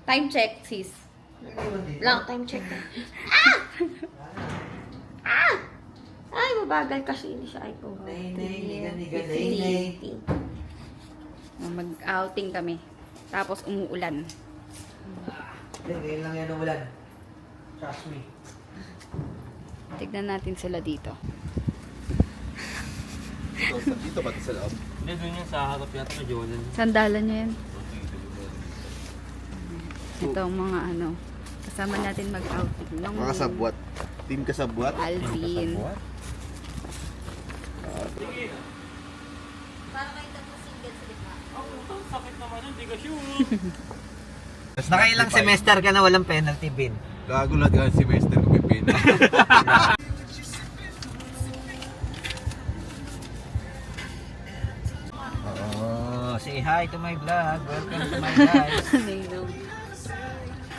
Time check, sis. Lang, time check. Ay, mabagal kasi hindi siya iPhone. Mag-outing kami. Tapos umuulan. Ngayon lang yan ang ulan. Trust me. Tignan natin sila dito. Dito ba sa loob? Hindi, doon yan sa harap yata kay Jordan. Sandalan niya yan. Ito ang mga ano. Kasama natin mag-outing. Mga kasabwat. Team kasabwat. Alvin. Sakit naman yun, di ka sure. Mas nakailang semester ka na walang penalty bin. Gago na gan semester ko pipin. Oh, say hi to my vlog. Welcome to my guys.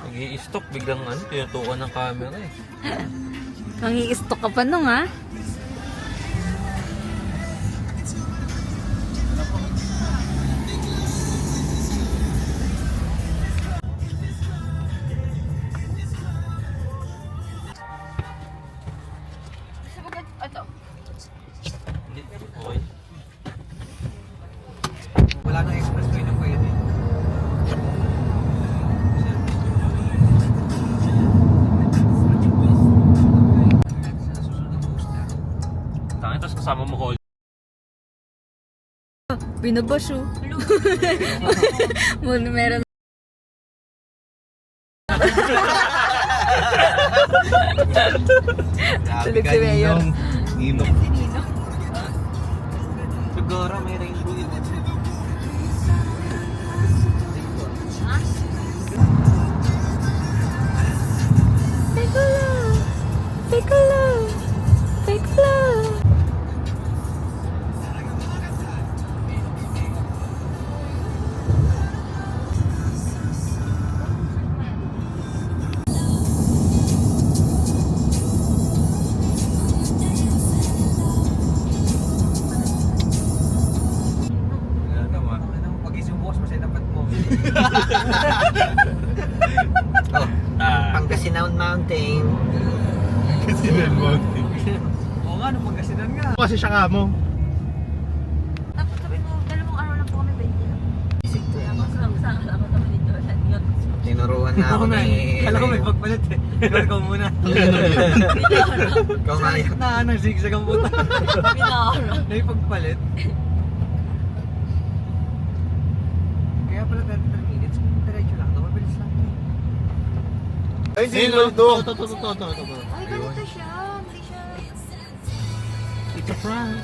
Nag-i-stock, biglang ano, tinutukan ng camera eh. Mangi-stock ka pa nung ha? Hindi, okay. Wala nang expressway na pwede. Tangin, tapos kasama mo ko. Binabash oh. Meron. Tulog si Mayor. Ninong. Siguro may rainbow yun. Piccolo! Piccolo! Piccolo! Anong pag-isip bukas mo sa dapat mo? Oh, Pangasinan Mountain. Kasi nan mo. Oo nga, nung Pangasinan nga. Kasi siya ka mo. Tapos sabi mo, dalawang araw lang po kami 20 lang. Tinuruan na ako ni... Kala ko may pagpalit eh. Pero ikaw muna. Ikaw nga yun. Na ng zigzag ang puta. May pagpalit. Kaya pala 30 minutes. Diretso lang. Mabilis lang. Ay, sino to? Ay, ganito siya. Hindi siya. It's a prank.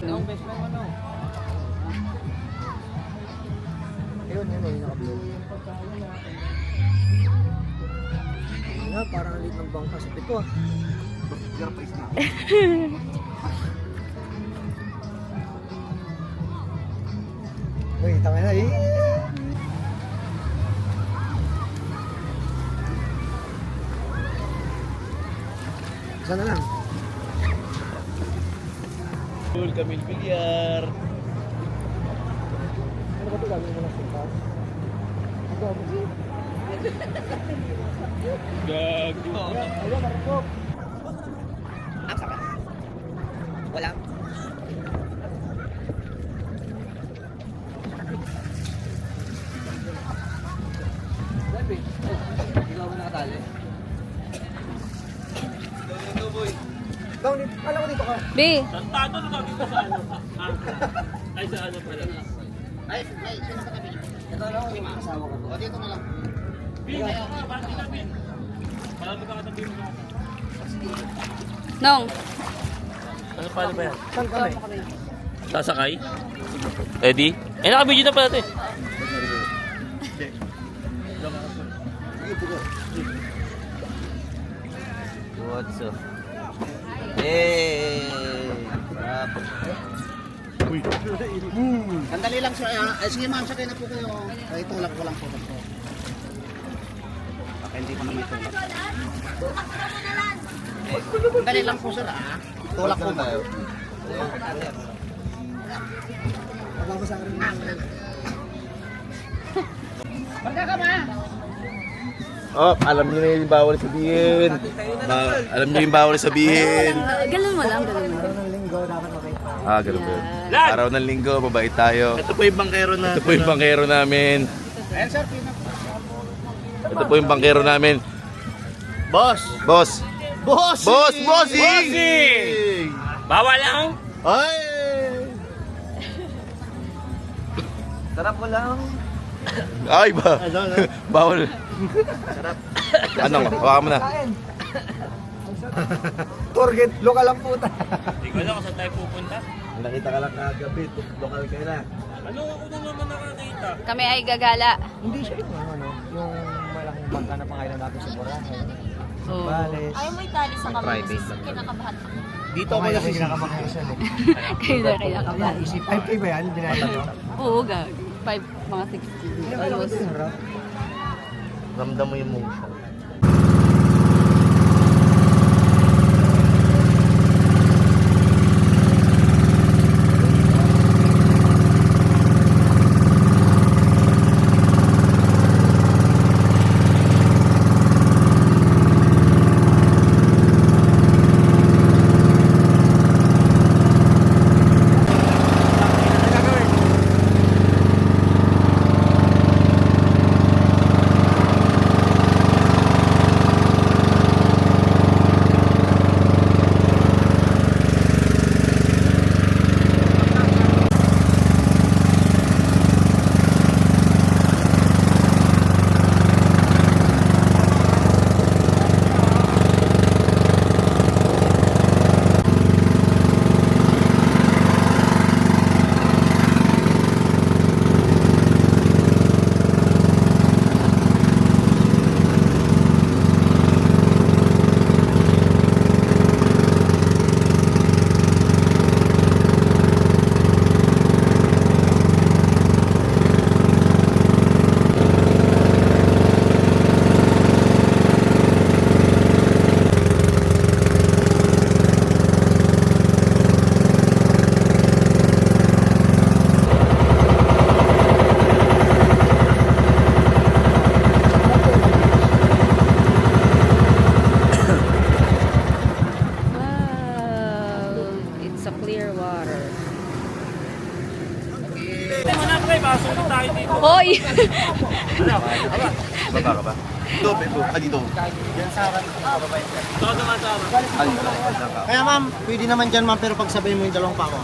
Ang best friend mo no? Ayun, yun. Naka-upload. Nga, parang alit ng bangka sa pito ah. Uy, tama na eh. Isa na lang. Cool kami bilyar. Ano ba ito gagawin mo na sa Ano ba ito? Gago. Ayun, marikop. Wala. Sabi, ikaw mo nakatali. Bang, alam ko dito ka. B, Santado na kami sa ano. Ay, sa ano pala. Ito lang ako yung mga kasama ko. O, dito na lang. Bigay ka, bati namin. Marami ka katabi mo. Nong. Ano pala ba yan? Saan kami? Sasakay? Ready? Eh, naka-video na pala ito eh. What's up? Hey! Uy. Sandali lang sir. Sige ma'am, sakay na po kayo. Ay, tulak ko lang po. Baka hindi ko na may tulak. Sandali lang po sir ah. Tulak ko ba? Magbabasa ka rin. Barka ka ma! Oh, alam niyo na yung bawal sabihin. Alam niyo yung bawal sabihin. Ganun mo lang, ganun mo lang. Ng linggo, dapat okay. Ganun ba yun? Araw ng linggo, mabait tayo. Ito po yung bangkero na. Ito po yung bangkero namin. Ito po yung bangkero namin. Boss! Boss! Boss! Boss! Bossing! Bossing! Bawal lang! Ay! Sarap mo lang. Ay ba? Bawal. Ano? Hawakan mo na. Target, lokal ang puta. Hindi ko alam kung saan tayo pupunta. Nakita ka lang kagabi, lokal ka na. Ano ako na naman nakakita? Kami ay gagala. Hindi siya yung yung malaking bangka na pangailan natin sa Boracay. Oh. Bales. Ayaw mo itali sa kamay. Private lang. Kinakabahan ako. Dito ako Okay, kasi kinakamakaisan eh. Kayo na kinakabahan. Isip, 5K ba yan? Dinala mo? Oo, gag. 5, mga 60. Almost. ramdam mo yung motion. Hoy! Baba ka ba? Dito, dito. Kaya ma'am, pwede naman dyan ma'am, pero pagsabihin mo yung dalawang pako.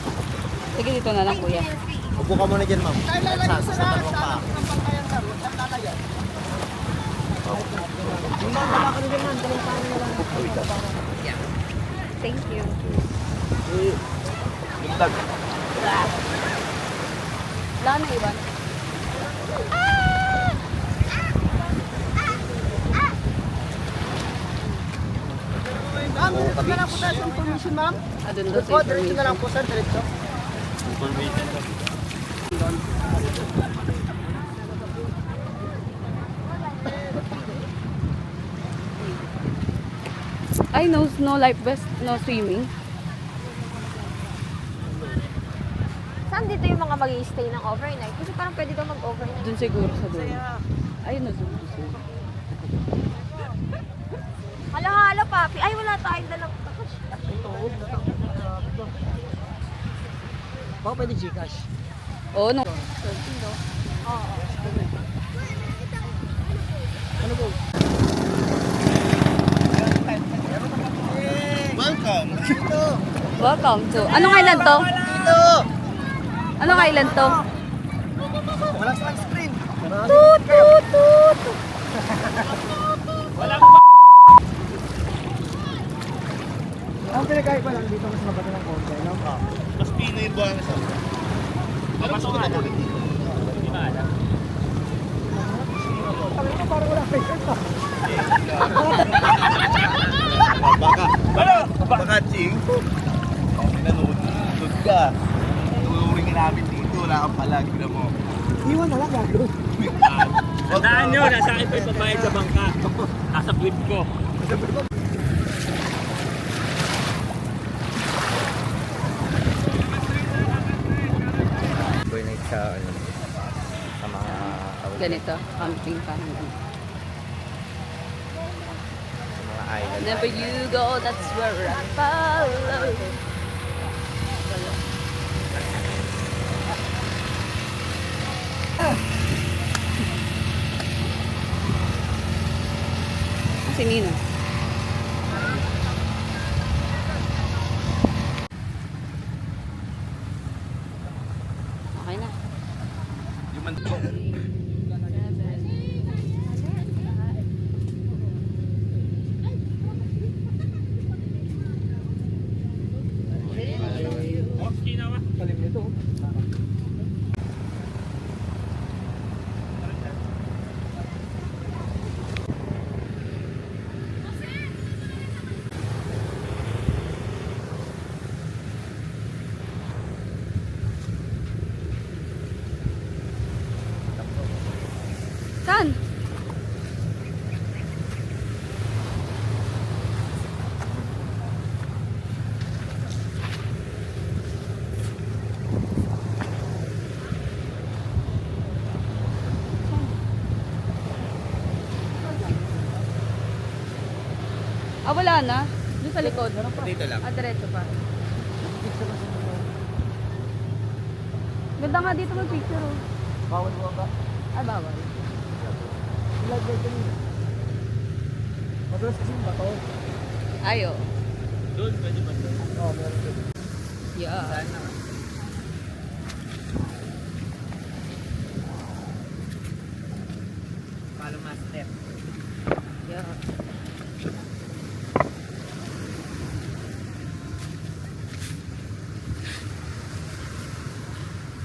Sige, dito na lang, kuya. Upo ka muna dyan ma'am. Sa dalawang pako. Thank you. Bintag. Wala na iba. Ma'am, diretso na lang po tayo sa information ma'am. Adun Good po, diretso na lang po sir, diretso. Ay, no life vest, no swimming. Saan dito yung mga mag-i-stay ng overnight? Kasi parang pwede daw mag-overnight. Doon siguro sa doon. Ayun na doon. Hala-hala, papi. Ay, wala tayong dalang cash. Baka pwede Gcash. Oo, no. Welcome. Welcome to... Anong island to? Anong island to? Walang sunscreen. Toot, toot, toot. Ang pinagkaiba lang dito, mas mabato ng konti, no? Mas pino yung buwan sa. Papasok na ulit dito. Parang wala kayo pa. Baka ching. Nanood ka. Tururingin namin dito, wala kang pala, gina mo. Iwan na lang, gago. Tandaan nyo, nasa akin pa yung babayad sa bangka. Nasa brief ko. Overnight sa ano, sa mga Ganito, camping parang ganito. island. Whenever you go, that's where I follow. Si Nino. Okay na. Palim nito. Saan? Ah, wala na. Doon sa likod. Dito lang. Ah, diretso pa. Ganda nga dito mag-picture, oh. Bawal mo ba? Ay, bawal. Vlog version nila. Madalas kasi yung bato. Ayo. Doon, pwede ba doon? Oo, meron din. Yeah. Follow my step. Yeah.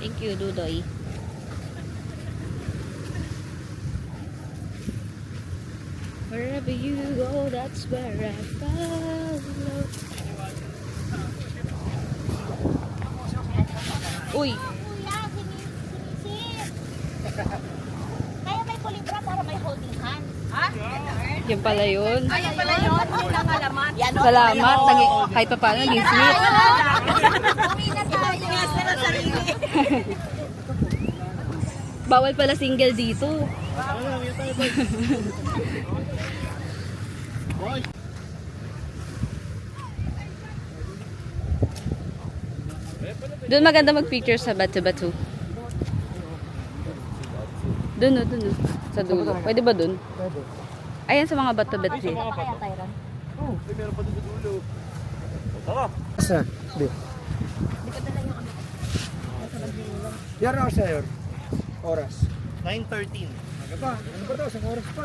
Thank you, Dudoy. Wherever you go, that's where I follow. Uy, Kuya, sinisid. Kaya may kulibra para may holding hand. Ha? yan pala yun. Ayan pala yun. Nakalamat. Yan o. Salamat. Kahit pa paano, naging sweet. Uwi na tayo. Sa sarili. Bawal pala single dito. Doon maganda mag-picture sa batu-batu. Doon, oh, doon, oh. Sa dulo. Pwede ba doon? Pwede. Ayan sa mga batu-batu. Kaya Tyron. Oo, meron pa dito dulo. Tara. Asa? Di. Yan ako sa'yo. Oras. 9:13. Ano ba? Ano ba ito? Isang oras pa.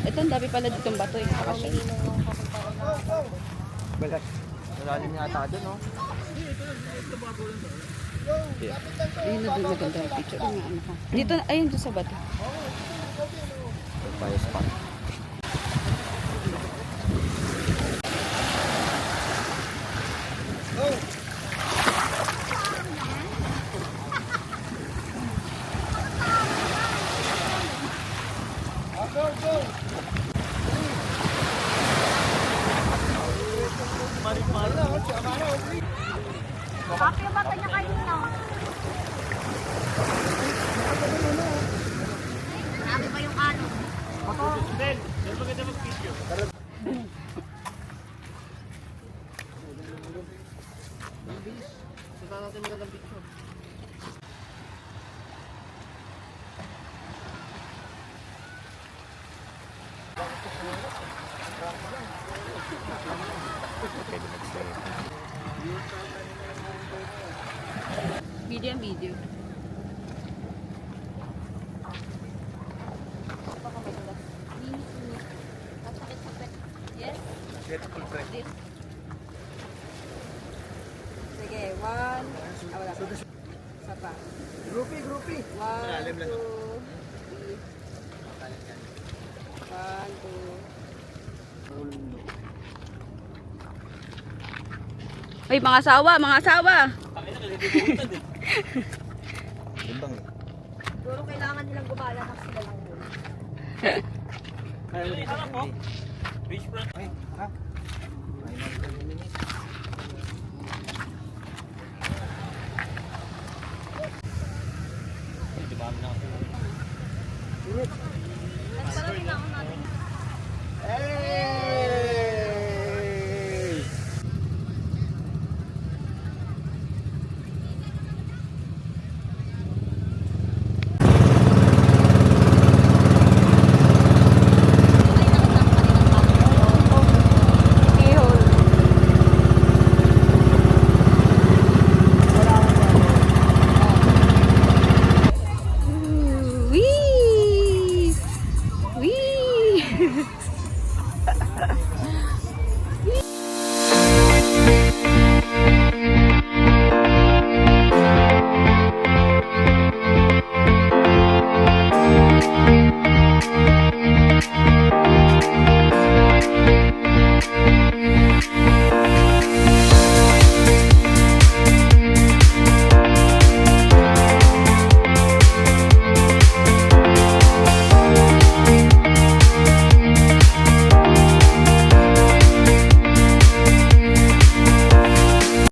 Ito, ang dami pala ditong bato eh. Nakasya. Balat. Malalim yata doon, no? Ayun na doon maganda ang picture. Ano nga, ano ka? Dito, ayun doon sa bato. Fire spot. Papi yung bata niya kanina. Sabi pa yung ano. Ben, doon maganda mag-picture. Video and video. Yes? This. Sige, one. Ah, wala. Isa pa. Groupie, groupie. One, two, three. One, two. Ay, mga asawa, mga asawa. Gandang eh. Siguro kailangan nilang gumala ng sila lang doon. Kaya mo dito. Beach front. Di ba na ako? Nagparating ako.